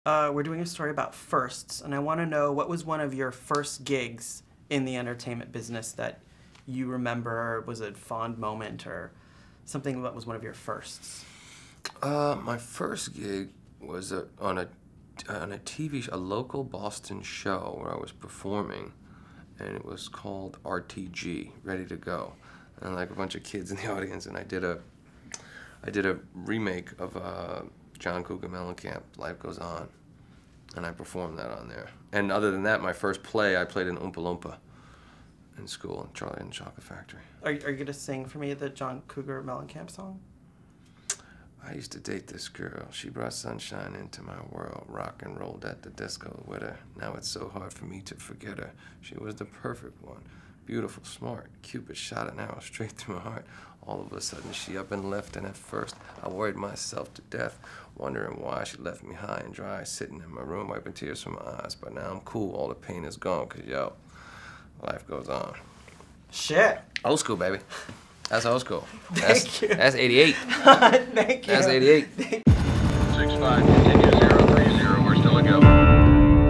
We're doing a story about firsts, and I want to know what was one of your first gigs in the entertainment business that you remember, was a fond moment or something that was one of your firsts? My first gig was on a TV show, a local Boston show where I was performing, and it was called RTG, Ready to Go, and like a bunch of kids in the audience, and I did a remake of John Cougar Mellencamp, Life Goes On, and I performed that on there. And other than that, my first play, I played in Oompa Loompa in school, in Charlie and the Chocolate Factory. Are you going to sing for me the John Cougar Mellencamp song? I used to date this girl. She brought sunshine into my world. Rock and rolled at the disco with her. Now it's so hard for me to forget her. She was the perfect one. Beautiful, smart. Cupid shot an arrow straight through my heart. All of a sudden, she up and left, and at first, I worried myself to death, wondering why she left me high and dry, sitting in my room, wiping tears from my eyes. But now I'm cool. All the pain is gone, 'cause, yo, life goes on. Shit. Old school, baby. That's old school. Thank you. That's 88. Thank you. That's 88. 65, continue 030, we're still a go.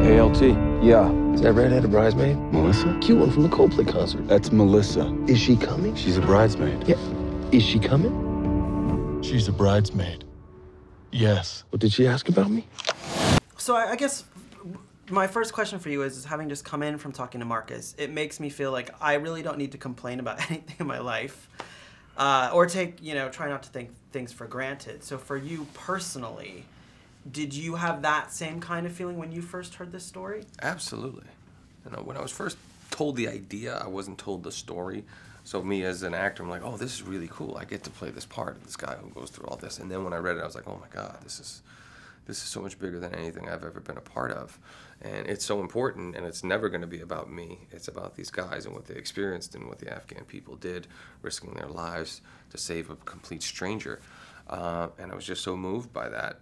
Hey, LT. Yeah. Is that redheaded bridesmaid? Melissa? Cute one from the Coldplay concert. That's Melissa. Is she coming? She's a bridesmaid. Yeah. Is she coming? She's a bridesmaid. Yes. What, did she ask about me? So I guess my first question for you is having just come in from talking to Marcus, it makes me feel like I really don't need to complain about anything in my life or try not to take things for granted. So for you personally, did you have that same kind of feeling when you first heard this story? Absolutely. When I was first told the idea, I wasn't told the story. So me as an actor, I'm like, oh, this is really cool. I get to play this part of this guy who goes through all this. And then when I read it, I was like, oh my God, this is so much bigger than anything I've ever been a part of. And it's so important, and it's never going to be about me. It's about these guys and what they experienced and what the Afghan people did, risking their lives to save a complete stranger. And I was just so moved by that.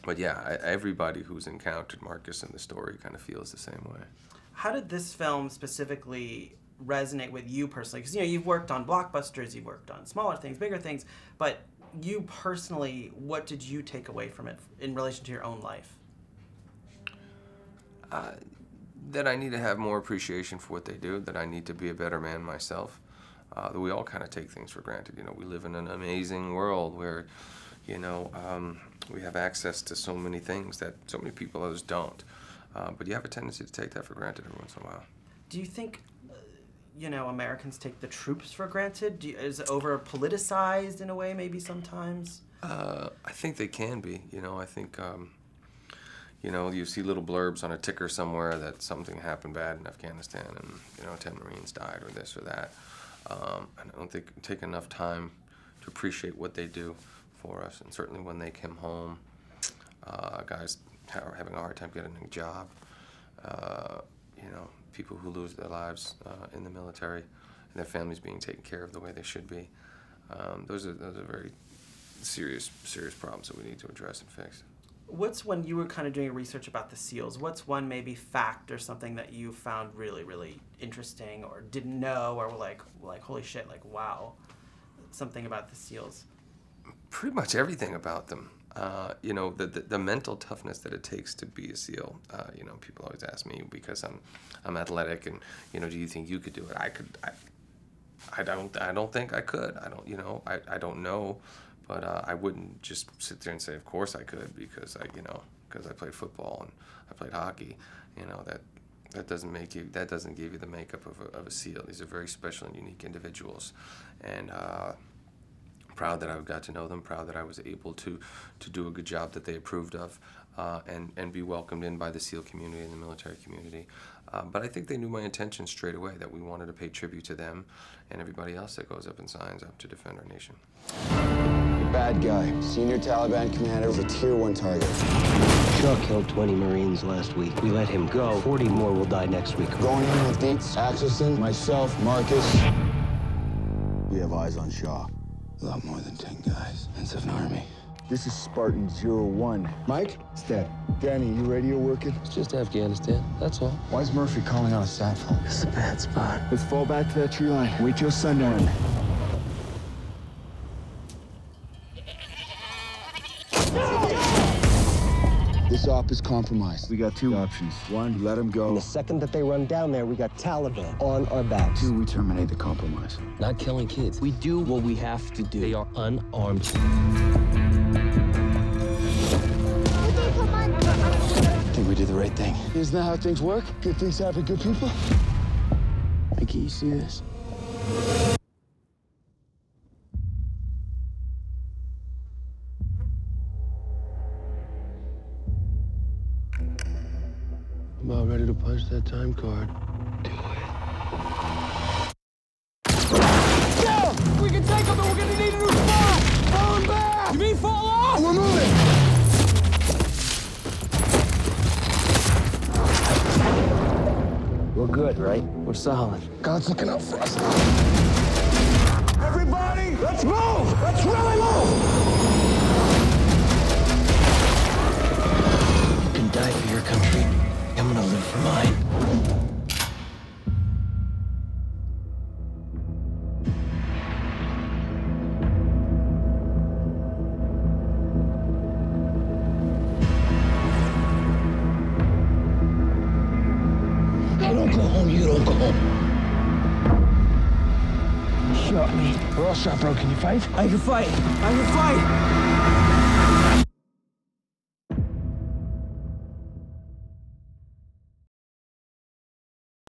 But yeah, everybody who's encountered Marcus in the story kind of feels the same way. How did this film specifically resonate with you personally? Because you've worked on blockbusters, you've worked on smaller things, bigger things, but you personally, what did you take away from it in relation to your own life? That I need to have more appreciation for what they do, that I need to be a better man myself, that we all kind of take things for granted. We live in an amazing world where, we have access to so many things that so many people others don't. But you have a tendency to take that for granted every once in a while. Do you think, Americans take the troops for granted? Is it over-politicized in a way, maybe sometimes? I think they can be. I think, you see little blurbs on a ticker somewhere that something happened bad in Afghanistan and, 10 Marines died or this or that. And I don't think take enough time to appreciate what they do for us. And certainly when they came home, guys are having a hard time getting a job. People who lose their lives in the military and their families being taken care of the way they should be. Those are very serious problems that we need to address and fix. What's, when you were kind of doing research about the SEALs, what's one maybe fact or something that you found really, really interesting or didn't know or were like holy shit, like wow, something about the SEALs? Pretty much everything about them. The mental toughness that it takes to be a SEAL. People always ask me because I'm athletic and, do you think you could do it? I don't think I could. I don't know, but I wouldn't just sit there and say, of course I could, because I played football and I played hockey. That doesn't give you the makeup of a SEAL. These are very special and unique individuals, and proud that I got to know them, proud that I was able to do a good job that they approved of, and be welcomed in by the SEAL community and the military community. But I think they knew my intention straight away, that we wanted to pay tribute to them and everybody else that goes up and signs up to defend our nation. Bad guy. Senior Taliban commander was a Tier 1 target. Shaw killed 20 Marines last week. We let him go. 40 more will die next week. Going in with Dietz, Axelson, myself, Marcus. We have eyes on Shaw. A lot more than 10 guys. It's an army. This is Spartan 01. Mike? Stat. Danny, you radio working? It's just Afghanistan, that's all. Why is Murphy calling on a sat phone? It's a bad spot. Let's fall back to that tree line. Wait till sundown. This op is compromised. We got two options. One, we let him go. And the second that they run down there, we got Taliban on our backs. Two, we terminate the compromise. Not killing kids. We do what we have to do. They are unarmed. I think we did the right thing. Isn't that how things work? Good things happen to good people? Mikey, you see this? I'm about ready to punch that time card. Do it. Go! We can take him, but we're gonna need a new spot! Fall him back! You mean fall off? We're moving! We're good, right? We're solid. God's looking out for us. Everybody, let's move! Let's really move! You can die for your country. I'm gonna live for mine. I don't go home, you don't go home. Shot me. We're all shot, bro. Can you fight? I can fight. I can fight.